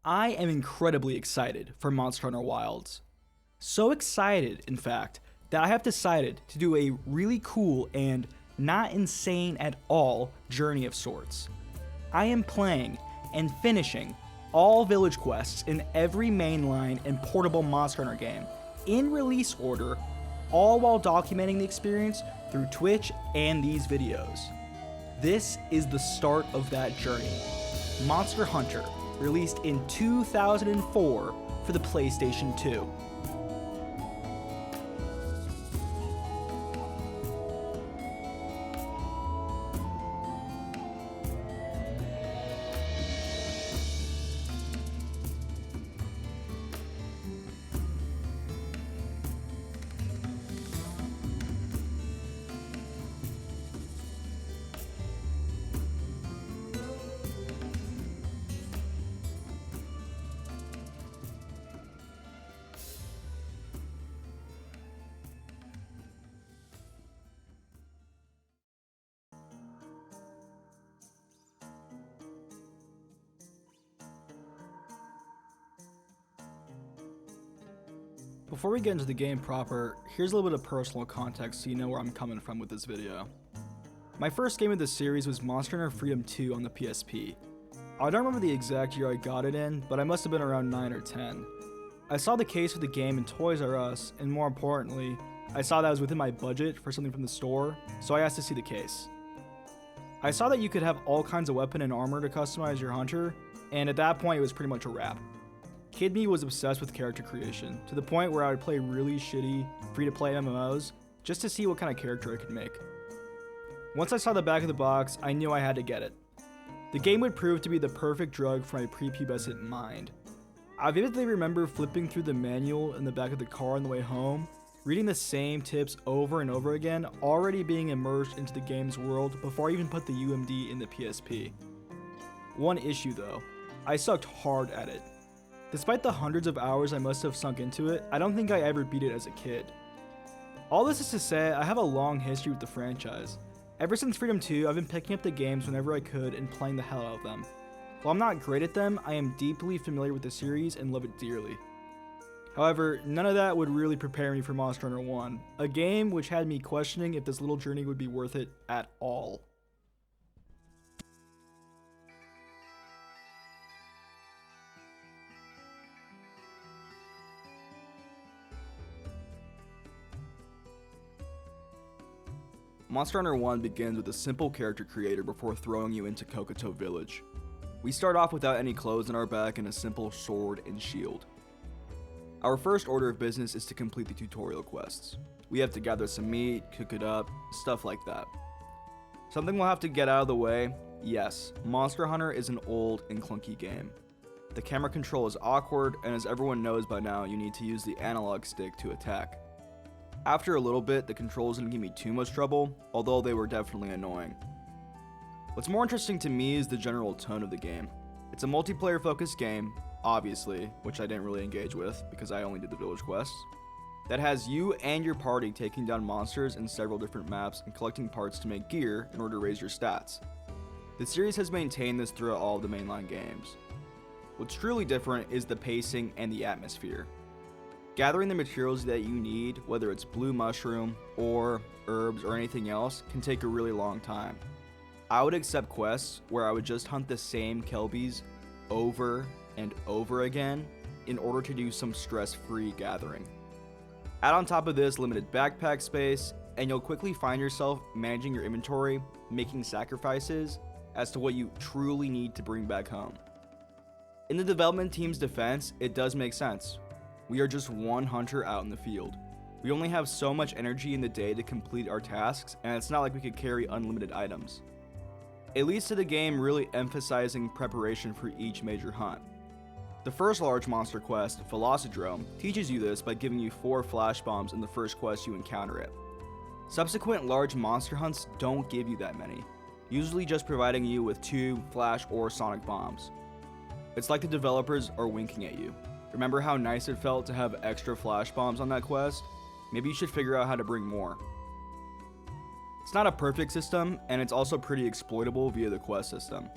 I am incredibly excited for Monster Hunter Wilds. So excited, in fact, that I have decided to do a really cool and not insane at all journey of sorts. I am playing and finishing all village quests in every mainline and portable Monster Hunter game in release order, all while documenting the experience through Twitch and these videos. This is the start of that journey. Monster Hunter, released in 2004 for the PlayStation 2. Before we get into the game proper, here's a little bit of personal context so you know where I'm coming from with this video. My first game of the series was Monster Hunter Freedom 2 on the PSP. I don't remember the exact year I got it in, but I must have been around 9 or 10. I saw the case for the game in Toys R Us, and more importantly, I saw that it was within my budget for something from the store, so I asked to see the case. I saw that you could have all kinds of weapon and armor to customize your hunter, and at that point it was pretty much a wrap. Kid me was obsessed with character creation, to the point where I would play really shitty, free-to-play MMOs, just to see what kind of character I could make. Once I saw the back of the box, I knew I had to get it. The game would prove to be the perfect drug for my prepubescent mind. I vividly remember flipping through the manual in the back of the car on the way home, reading the same tips over and over again, already being immersed into the game's world before I even put the UMD in the PSP. One issue though, I sucked hard at it. Despite the hundreds of hours I must have sunk into it, I don't think I ever beat it as a kid. All this is to say, I have a long history with the franchise. Ever since Freedom 2, I've been picking up the games whenever I could and playing the hell out of them. While I'm not great at them, I am deeply familiar with the series and love it dearly. However, none of that would really prepare me for Monster Hunter 1, a game which had me questioning if this little journey would be worth it at all. Monster Hunter 1 begins with a simple character creator before throwing you into Kokoto Village. We start off without any clothes on our back and a simple sword and shield. Our first order of business is to complete the tutorial quests. We have to gather some meat, cook it up, stuff like that. Something we'll have to get out of the way, yes, Monster Hunter is an old and clunky game. The camera control is awkward, and as everyone knows by now, you need to use the analog stick to attack. After a little bit, the controls didn't give me too much trouble, although they were definitely annoying. What's more interesting to me is the general tone of the game. It's a multiplayer focused game, obviously, which I didn't really engage with because I only did the village quests, that has you and your party taking down monsters in several different maps and collecting parts to make gear in order to raise your stats. The series has maintained this throughout all of the mainline games. What's truly different is the pacing and the atmosphere. Gathering the materials that you need, whether it's blue mushroom, ore, herbs, or anything else, can take a really long time. I would accept quests where I would just hunt the same kelbies over and over again in order to do some stress-free gathering. Add on top of this limited backpack space, and you'll quickly find yourself managing your inventory, making sacrifices as to what you truly need to bring back home. In the development team's defense, it does make sense. We are just one hunter out in the field. We only have so much energy in the day to complete our tasks, and it's not like we could carry unlimited items. It leads to the game really emphasizing preparation for each major hunt. The first large monster quest, Velocidrome, teaches you this by giving you 4 flash bombs in the first quest you encounter it. Subsequent large monster hunts don't give you that many, usually just providing you with 2 flash or sonic bombs. It's like the developers are winking at you. Remember how nice it felt to have extra flash bombs on that quest? Maybe you should figure out how to bring more. It's not a perfect system, and it's also pretty exploitable via the quest system.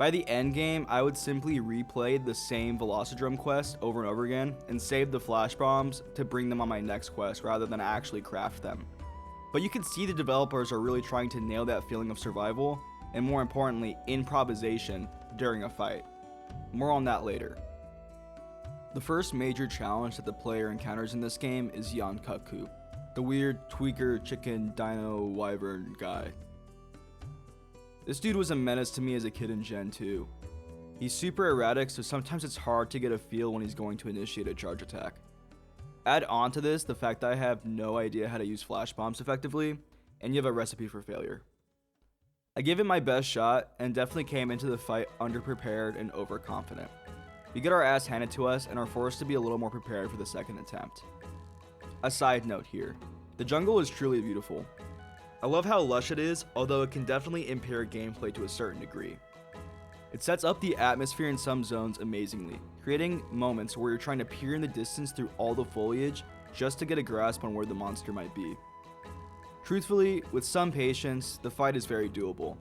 By the end game, I would simply replay the same Velocidrome quest over and over again and save the flash bombs to bring them on my next quest rather than actually craft them. But you can see the developers are really trying to nail that feeling of survival and, more importantly, improvisation during a fight. More on that later. The first major challenge that the player encounters in this game is Yankaku, the weird tweaker chicken dino wyvern guy. This dude was a menace to me as a kid in Gen 2. He's super erratic, so sometimes it's hard to get a feel when he's going to initiate a charge attack. Add on to this the fact that I have no idea how to use flash bombs effectively, and you have a recipe for failure. I gave it my best shot and definitely came into the fight underprepared and overconfident. We get our ass handed to us and are forced to be a little more prepared for the second attempt. A side note here, the jungle is truly beautiful. I love how lush it is, although it can definitely impair gameplay to a certain degree. It sets up the atmosphere in some zones amazingly, creating moments where you're trying to peer in the distance through all the foliage just to get a grasp on where the monster might be. Truthfully, with some patience, the fight is very doable.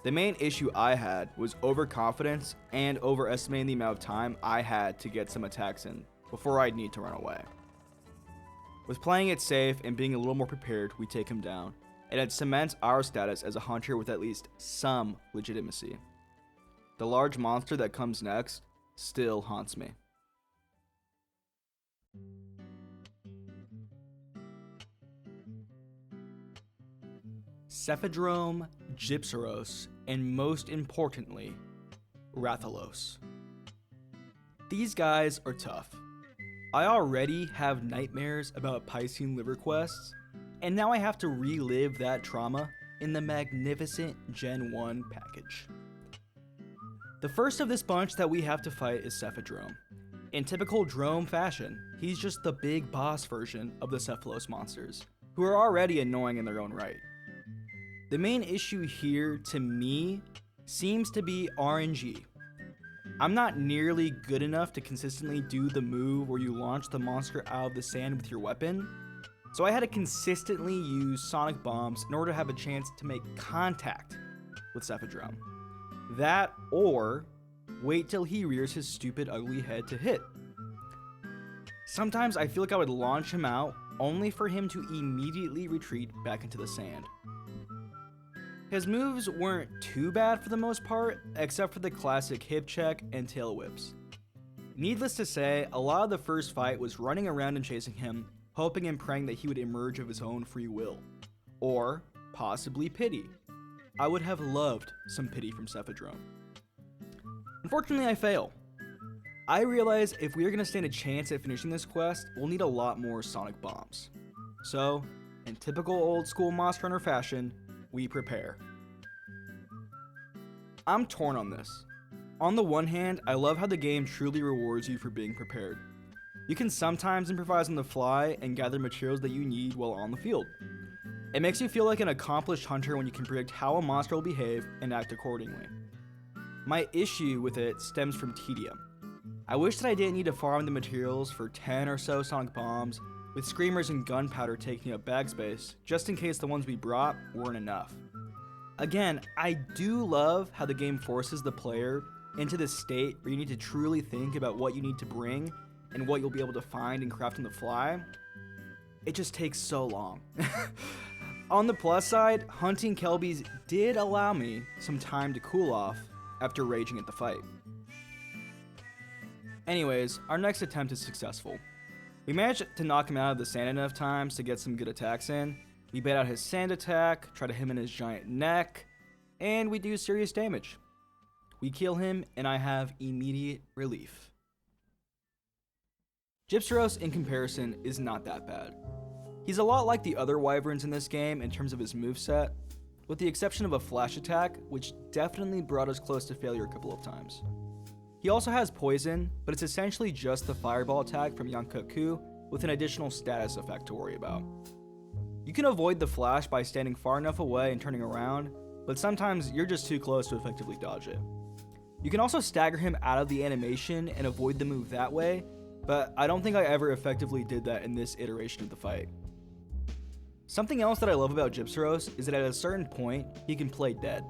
The main issue I had was overconfidence and overestimating the amount of time I had to get some attacks in before I'd need to run away. With playing it safe and being a little more prepared, we take him down, and it cements our status as a hunter with at least some legitimacy. The large monster that comes next still haunts me. Cephadrome, Gypsaros, and most importantly, Rathalos. These guys are tough. I already have nightmares about Piscean liver quests, and now I have to relive that trauma in the magnificent Gen 1 package. The first of this bunch that we have to fight is Cephadrome. In typical Drome fashion, he's just the big boss version of the Cephalos monsters, who are already annoying in their own right. The main issue here, to me, seems to be RNG. I'm not nearly good enough to consistently do the move where you launch the monster out of the sand with your weapon, so I had to consistently use sonic bombs in order to have a chance to make contact with Cephadrome. That, or wait till he rears his stupid ugly head to hit. Sometimes I feel like I would launch him out only for him to immediately retreat back into the sand. His moves weren't too bad for the most part, except for the classic hip check and tail whips. Needless to say, a lot of the first fight was running around and chasing him, hoping and praying that he would emerge of his own free will. Or possibly pity. I would have loved some pity from Cephadrome. Unfortunately, I fail. I realize if we are going to stand a chance at finishing this quest, we'll need a lot more sonic bombs. So, in typical old school Monster Hunter fashion, we prepare. I'm torn on this. On the one hand, I love how the game truly rewards you for being prepared. You can sometimes improvise on the fly and gather materials that you need while on the field. It makes you feel like an accomplished hunter when you can predict how a monster will behave and act accordingly. My issue with it stems from tedium. I wish that I didn't need to farm the materials for 10 or so sonic bombs, with screamers and gunpowder taking up bag space, just in case the ones we brought weren't enough. Again, I do love how the game forces the player into this state where you need to truly think about what you need to bring and what you'll be able to find and craft on the fly. It just takes so long. On the plus side, hunting Kelbies did allow me some time to cool off after raging at the fight. Anyways, our next attempt is successful. We managed to knock him out of the sand enough times to get some good attacks in. We bait out his sand attack, try to hit him in his giant neck, and we do serious damage. We kill him, and I have immediate relief. Gypsaros, in comparison, is not that bad. He's a lot like the other wyverns in this game in terms of his moveset, with the exception of a flash attack, which definitely brought us close to failure a couple of times. He also has poison, but it's essentially just the fireball attack from Yankaku with an additional status effect to worry about. You can avoid the flash by standing far enough away and turning around, but sometimes you're just too close to effectively dodge it. You can also stagger him out of the animation and avoid the move that way, but I don't think I ever effectively did that in this iteration of the fight. Something else that I love about Gypsaros is that at a certain point, he can play dead.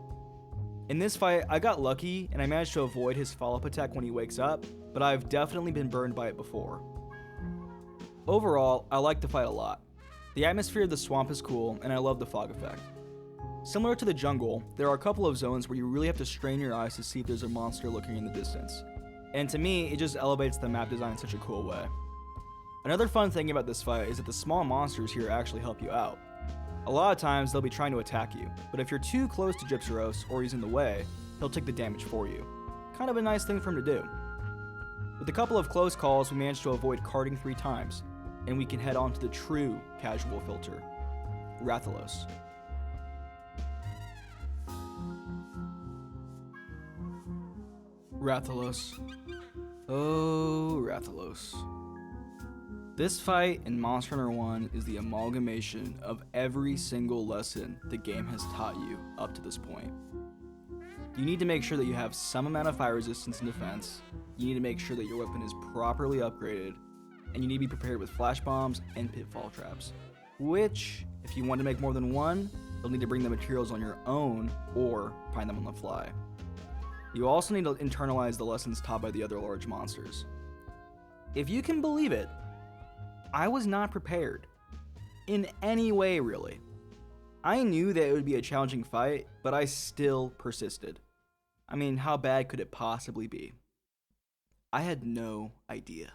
In this fight, I got lucky and I managed to avoid his follow-up attack when he wakes up, but I've definitely been burned by it before. Overall, I like the fight a lot. The atmosphere of the swamp is cool, and I love the fog effect. Similar to the jungle, there are a couple of zones where you really have to strain your eyes to see if there's a monster lurking in the distance. And to me, it just elevates the map design in such a cool way. Another fun thing about this fight is that the small monsters here actually help you out. A lot of times they'll be trying to attack you, but if you're too close to Gypsyros or he's in the way, he'll take the damage for you. Kind of a nice thing for him to do. With a couple of close calls, we managed to avoid carding 3 times, and we can head on to the true casual filter, Rathalos. Rathalos. Oh, Rathalos. This fight in Monster Hunter 1 is the amalgamation of every single lesson the game has taught you up to this point. You need to make sure that you have some amount of fire resistance and defense, you need to make sure that your weapon is properly upgraded, and you need to be prepared with flash bombs and pitfall traps, which, if you want to make more than one, you'll need to bring the materials on your own or find them on the fly. You also need to internalize the lessons taught by the other large monsters. If you can believe it, I was not prepared. In any way, really. I knew that it would be a challenging fight, but I still persisted. I mean, how bad could it possibly be? I had no idea.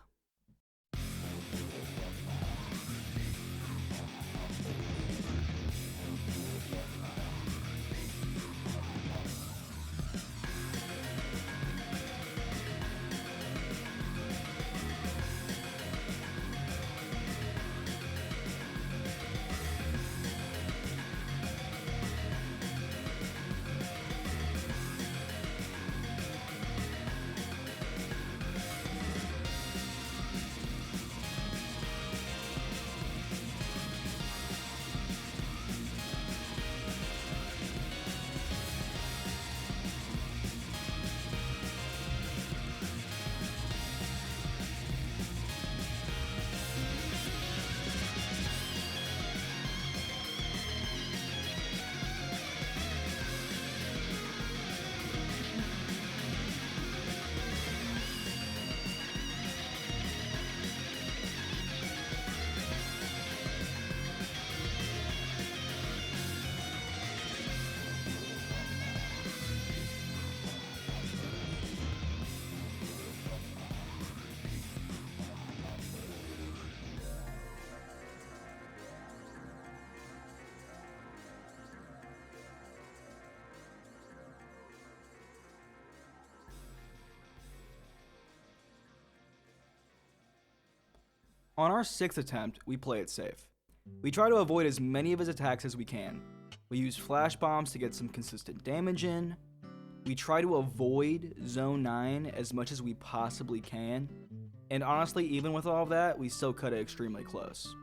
On our 6th attempt, we play it safe. We try to avoid as many of his attacks as we can. We use flash bombs to get some consistent damage in. We try to avoid Zone 9 as much as we possibly can. And honestly, even with all of that, we still cut it extremely close.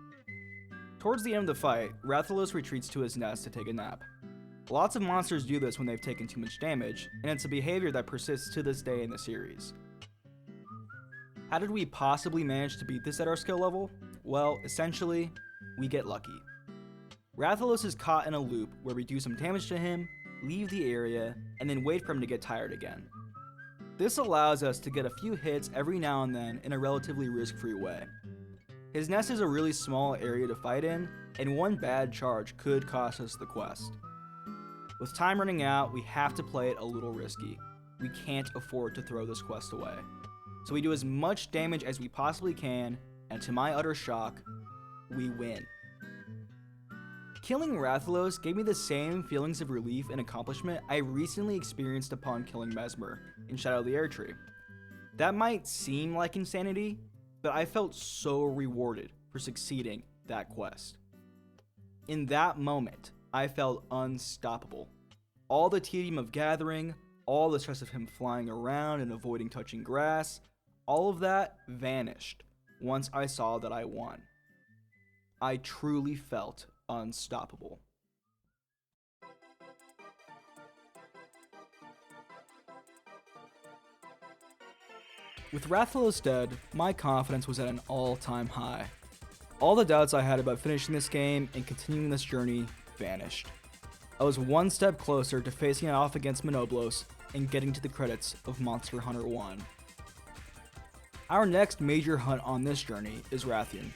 Towards the end of the fight, Rathalos retreats to his nest to take a nap. Lots of monsters do this when they've taken too much damage, and it's a behavior that persists to this day in the series. How did we possibly manage to beat this at our skill level? Well, essentially, we get lucky. Rathalos is caught in a loop where we do some damage to him, leave the area, and then wait for him to get tired again. This allows us to get a few hits every now and then in a relatively risk-free way. His nest is a really small area to fight in, and one bad charge could cost us the quest. With time running out, we have to play it a little risky. We can't afford to throw this quest away. So we do as much damage as we possibly can, and to my utter shock, we win. Killing Rathalos gave me the same feelings of relief and accomplishment I recently experienced upon killing Mesmer in Shadow of the Erdtree. That might seem like insanity, but I felt so rewarded for succeeding that quest. In that moment, I felt unstoppable. All the tedium of gathering, all the stress of him flying around and avoiding touching grass, all of that vanished once I saw that I won. I truly felt unstoppable. With Rathalos dead, my confidence was at an all-time high. All the doubts I had about finishing this game and continuing this journey vanished. I was one step closer to facing it off against Monoblos and getting to the credits of Monster Hunter 1. Our next major hunt on this journey is Rathian.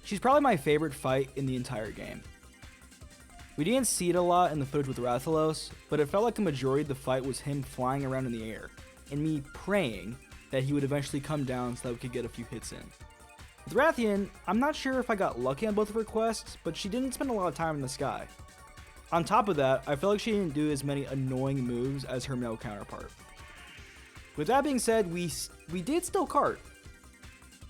She's probably my favorite fight in the entire game. We didn't see it a lot in the footage with Rathalos, but it felt like a majority of the fight was him flying around in the air, and me praying that he would eventually come down so that we could get a few hits in. With Rathian, I'm not sure if I got lucky on both of her quests, but she didn't spend a lot of time in the sky. On top of that, I feel like she didn't do as many annoying moves as her male counterpart. With that being said, we did still cart.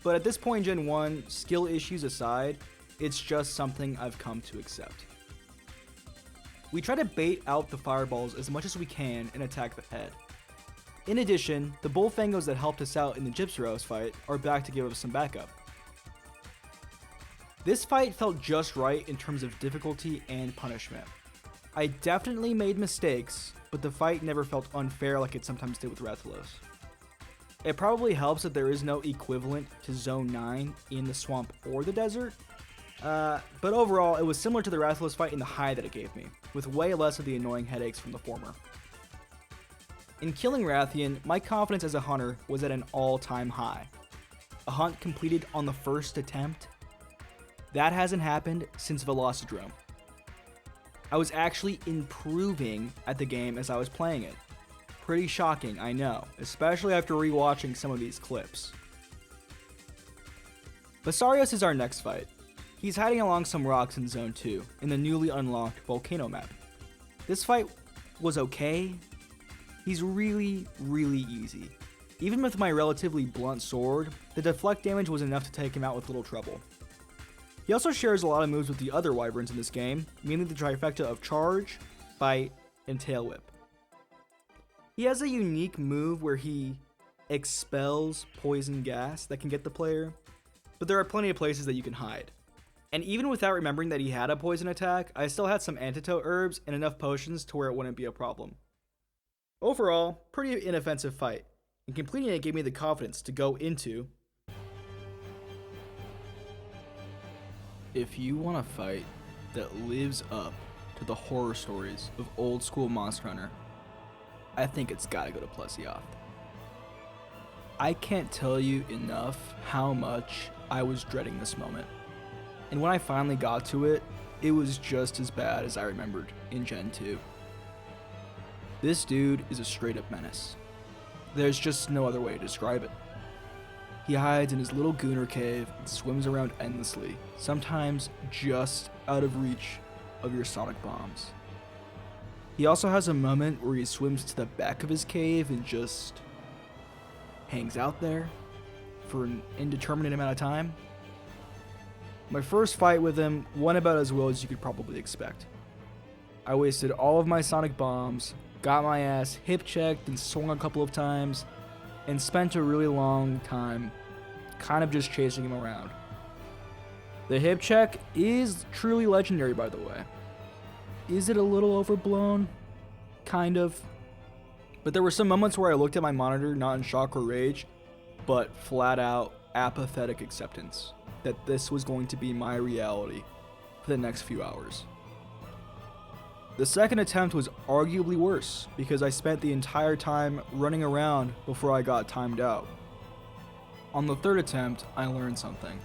But at this point in Gen 1, skill issues aside, it's just something I've come to accept. We try to bait out the fireballs as much as we can and attack the head. In addition, the Bullfangos that helped us out in the Gypsyros fight are back to give us some backup. This fight felt just right in terms of difficulty and punishment. I definitely made mistakes, but the fight never felt unfair like it sometimes did with Rathalos. It probably helps that there is no equivalent to Zone 9 in the swamp or the desert, but overall it was similar to the Rathalos fight in the high that it gave me, with way less of the annoying headaches from the former. In killing Rathian, my confidence as a hunter was at an all-time high. A hunt completed on the first attempt? That hasn't happened since Velocidrome. I was actually improving at the game as I was playing it. Pretty shocking, I know, especially after rewatching some of these clips. Basarios is our next fight. He's hiding along some rocks in Zone 2, in the newly unlocked Volcano map. This fight was okay. He's really easy. Even with my relatively blunt sword, the deflect damage was enough to take him out with little trouble. He also shares a lot of moves with the other wyverns in this game, mainly the trifecta of Charge, Bite, and Tail Whip. He has a unique move where he expels poison gas that can get the player, but there are plenty of places that you can hide. And even without remembering that he had a poison attack, I still had some antidote herbs and enough potions to where it wouldn't be a problem. Overall, pretty inoffensive fight, and completing it gave me the confidence to go into... If you want a fight that lives up to the horror stories of old school Monster Hunter, I think it's gotta go to Plesioth. I can't tell you enough how much I was dreading this moment. And when I finally got to it, it was just as bad as I remembered in Gen 2. This dude is a straight up menace. There's just no other way to describe it. He hides in his little Gooner cave and swims around endlessly, sometimes just out of reach of your sonic bombs. He also has a moment where he swims to the back of his cave and just hangs out there for an indeterminate amount of time. My first fight with him went about as well as you could probably expect. I wasted all of my sonic bombs, got my ass hip checked and swung a couple of times, and spent a really long time kind of just chasing him around. The hip check is truly legendary, by the way. Is it a little overblown? Kind of. But there were some moments where I looked at my monitor not in shock or rage, but flat out apathetic acceptance that this was going to be my reality for the next few hours. The second attempt was arguably worse because I spent the entire time running around before I got timed out. On the third attempt, I learned something.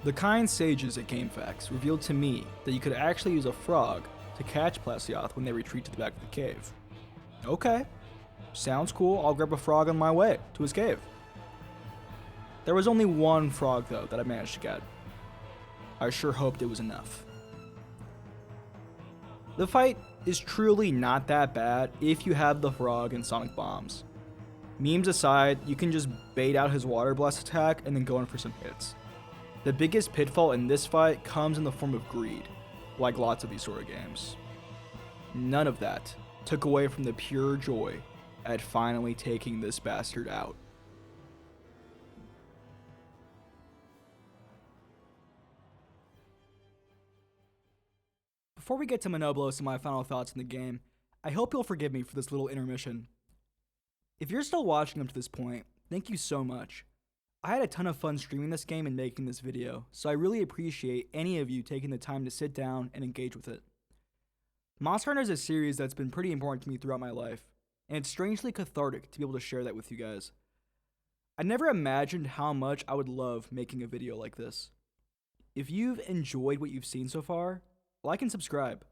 The kind sages at GameFAQs revealed to me that you could actually use a frog to catch Plesioth when they retreat to the back of the cave. Okay, sounds cool, I'll grab a frog on my way to his cave. There was only one frog though that I managed to get. I sure hoped it was enough. The fight is truly not that bad if you have the frog and sonic bombs. Memes aside, you can just bait out his water blast attack and then go in for some hits. The biggest pitfall in this fight comes in the form of greed, like lots of these sort of games. None of that took away from the pure joy at finally taking this bastard out. Before we get to Monoblos and my final thoughts on the game, I hope you'll forgive me for this little intermission. If you're still watching up to this point, thank you so much. I had a ton of fun streaming this game and making this video, so I really appreciate any of you taking the time to sit down and engage with it. Monster Hunter is a series that's been pretty important to me throughout my life, and it's strangely cathartic to be able to share that with you guys. I never imagined how much I would love making a video like this. If you've enjoyed what you've seen so far, like and subscribe.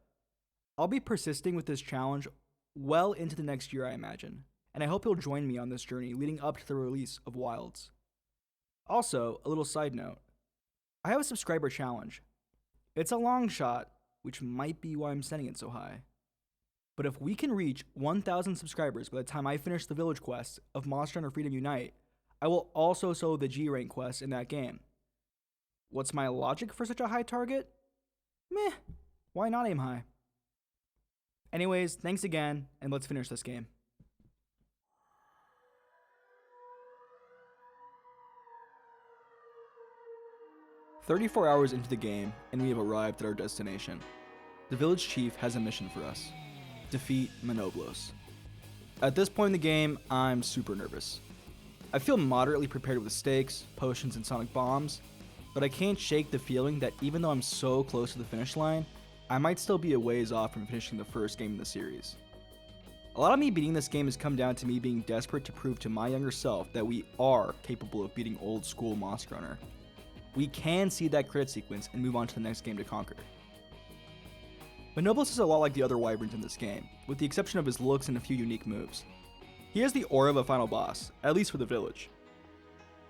I'll be persisting with this challenge well into the next year, I imagine, and I hope you'll join me on this journey leading up to the release of Wilds. Also, a little side note, I have a subscriber challenge. It's a long shot, which might be why I'm setting it so high. But if we can reach 1,000 subscribers by the time I finish the village quest of Monster Hunter Freedom Unite, I will also solo the G rank quest in that game. What's my logic for such a high target? Meh, why not aim high? Anyways, thanks again, and let's finish this game. "34 hours into the game, and we have arrived at our destination. The village chief has a mission for us. Defeat Monoblos. At this point in the game, I'm super nervous. I feel moderately prepared with stakes, potions, and sonic bombs, but I can't shake the feeling that even though I'm so close to the finish line, I might still be a ways off from finishing the first game in the series. A lot of me beating this game has come down to me being desperate to prove to my younger self that we are capable of beating old school Monster Hunter. We can see that credit sequence and move on to the next game to conquer. Monoblos is a lot like the other wyverns in this game, with the exception of his looks and a few unique moves. He has the aura of a final boss, at least for the village.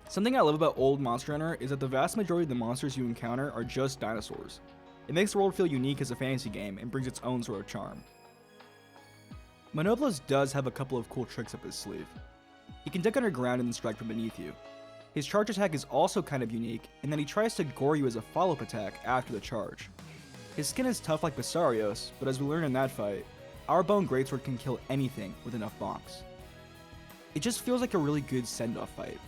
Something I love about old Monster Hunter is that the vast majority of the monsters you encounter are just dinosaurs. It makes the world feel unique as a fantasy game and brings its own sort of charm. Monoblos does have a couple of cool tricks up his sleeve. He can duck underground and then strike from beneath you. His charge attack is also kind of unique in that he tries to gore you as a follow-up attack after the charge. His skin is tough like Basarios, but as we learned in that fight, our Bone Greatsword can kill anything with enough bonks. It just feels like a really good send-off fight.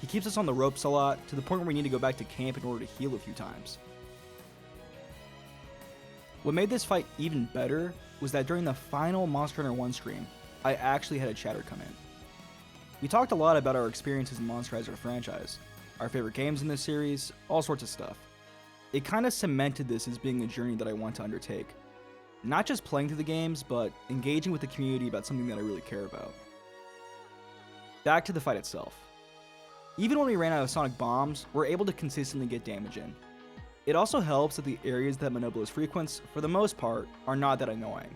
He keeps us on the ropes a lot, to the point where we need to go back to camp in order to heal a few times. What made this fight even better was that during the final Monster Hunter 1 stream, I actually had a chatter come in. We talked a lot about our experiences in Monster Hunter franchise, our favorite games in this series, all sorts of stuff. It kind of cemented this as being a journey that I want to undertake. Not just playing through the games, but engaging with the community about something that I really care about. Back to the fight itself. Even when we ran out of sonic bombs, we're able to consistently get damage in. It also helps that the areas that Monoblos frequents, for the most part, are not that annoying.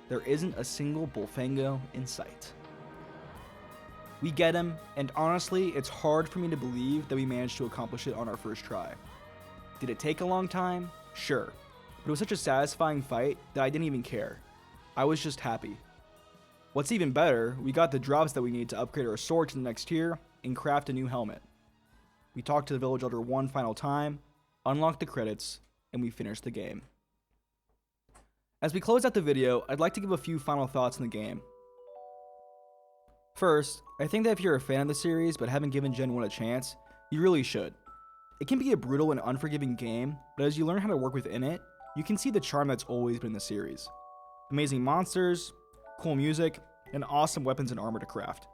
There isn't a single Bullfango in sight. We get him, and honestly, it's hard for me to believe that we managed to accomplish it on our first try. Did it take a long time? Sure. But it was such a satisfying fight that I didn't even care. I was just happy. What's even better, we got the drops that we need to upgrade our sword to the next tier and craft a new helmet. We talked to the village elder one final time, unlocked the credits, and we finished the game. As we close out the video, I'd like to give a few final thoughts on the game. First, I think that if you're a fan of the series but haven't given Gen 1 a chance, you really should. It can be a brutal and unforgiving game, but as you learn how to work within it, you can see the charm that's always been in the series. Amazing monsters, cool music, and awesome weapons and armor to craft.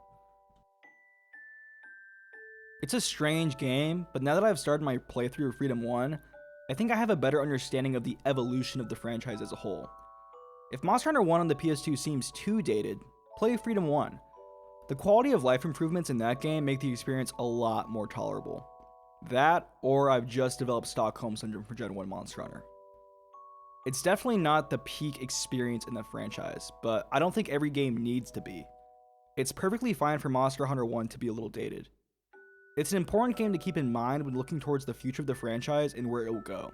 It's a strange game, but now that I've started my playthrough of Freedom 1, I think I have a better understanding of the evolution of the franchise as a whole. If Monster Hunter 1 on the PS2 seems too dated, play Freedom 1. The quality of life improvements in that game make the experience a lot more tolerable. That, or I've just developed Stockholm Syndrome for Gen 1 Monster Hunter. It's definitely not the peak experience in the franchise, but I don't think every game needs to be. It's perfectly fine for Monster Hunter 1 to be a little dated. It's an important game to keep in mind when looking towards the future of the franchise and where it will go.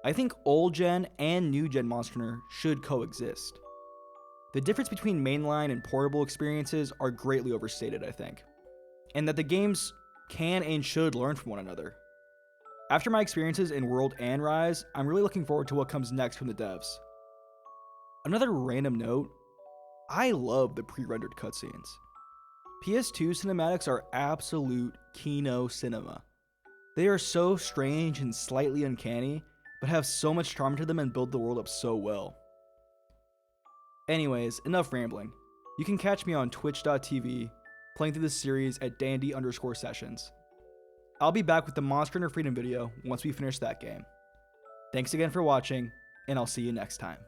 I think old gen and new gen Monster Hunter should coexist. The difference between mainline and portable experiences are greatly overstated, I think, and that the games can and should learn from one another. After my experiences in World and Rise, I'm really looking forward to what comes next from the devs. Another random note, I love the pre-rendered cutscenes. PS2 cinematics are absolute Kino cinema. They are so strange and slightly uncanny, but have so much charm to them and build the world up so well. Anyways, enough rambling. You can catch me on twitch.tv, playing through this series at dandy_sessions. I'll be back with the Monster Hunter Freedom video once we finish that game. Thanks again for watching, and I'll see you next time.